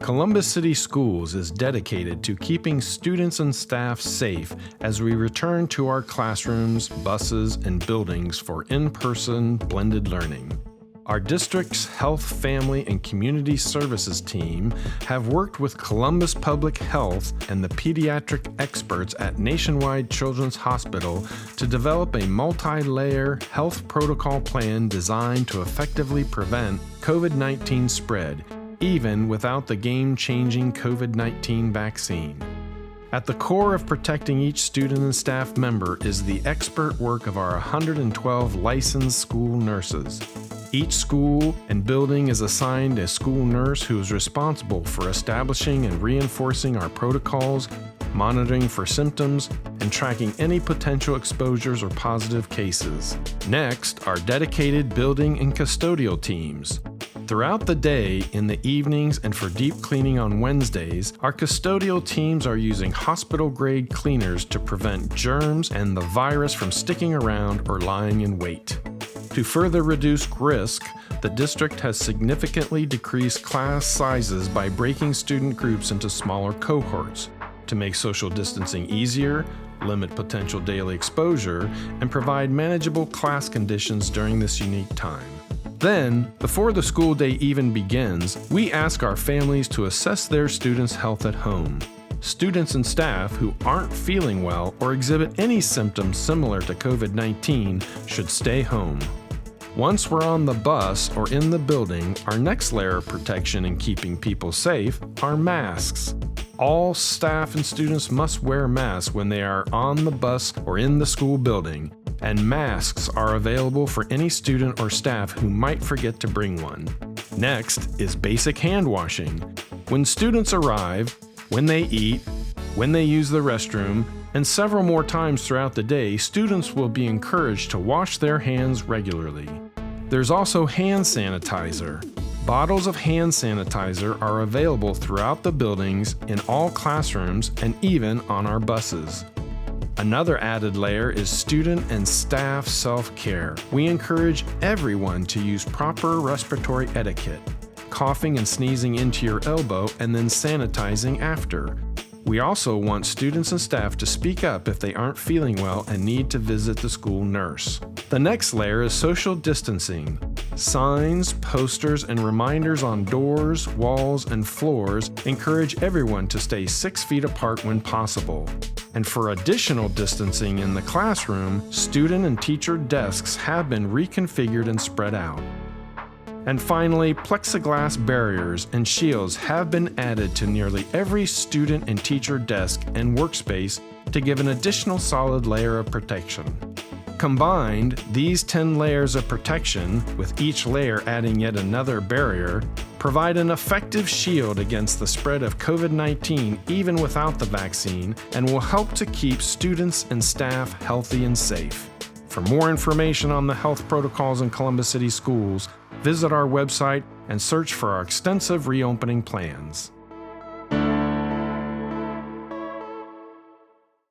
Columbus City Schools is dedicated to keeping students and staff safe as we return to our classrooms, buses, and buildings for in-person blended learning. Our district's Health, Family, and Community Services team have worked with Columbus Public Health and the pediatric experts at Nationwide Children's Hospital to develop a multi-layer health protocol plan designed to effectively prevent COVID-19 spread, even without the game-changing COVID-19 vaccine. At the core of protecting each student and staff member is the expert work of our 112 licensed school nurses. Each school and building is assigned a school nurse who is responsible for establishing and reinforcing our protocols, monitoring for symptoms, and tracking any potential exposures or positive cases. Next, our dedicated building and custodial teams. Throughout the day, in the evenings, and for deep cleaning on Wednesdays, our custodial teams are using hospital-grade cleaners to prevent germs and the virus from sticking around or lying in wait. To further reduce risk, the district has significantly decreased class sizes by breaking student groups into smaller cohorts to make social distancing easier, limit potential daily exposure, and provide manageable class conditions during this unique time. Then, before the school day even begins, we ask our families to assess their students' health at home. Students and staff who aren't feeling well or exhibit any symptoms similar to COVID-19 should stay home. Once we're on the bus or in the building, our next layer of protection in keeping people safe are masks. All staff and students must wear masks when they are on the bus or in the school building, and masks are available for any student or staff who might forget to bring one. Next is basic hand washing. When students arrive, when they eat, when they use the restroom, and several more times throughout the day, students will be encouraged to wash their hands regularly. There's also hand sanitizer. Bottles of hand sanitizer are available throughout the buildings, in all classrooms, and even on our buses. Another added layer is student and staff self-care. We encourage everyone to use proper respiratory etiquette, coughing and sneezing into your elbow and then sanitizing after. We also want students and staff to speak up if they aren't feeling well and need to visit the school nurse. The next layer is social distancing. Signs, posters, and reminders on doors, walls, and floors encourage everyone to stay 6 feet apart when possible. And for additional distancing in the classroom, student and teacher desks have been reconfigured and spread out. And finally, plexiglass barriers and shields have been added to nearly every student and teacher desk and workspace to give an additional solid layer of protection. Combined, these 10 layers of protection, with each layer adding yet another barrier, provide an effective shield against the spread of COVID-19 even without the vaccine, and will help to keep students and staff healthy and safe. For more information on the health protocols in Columbus City Schools, visit our website and search for our extensive reopening plans.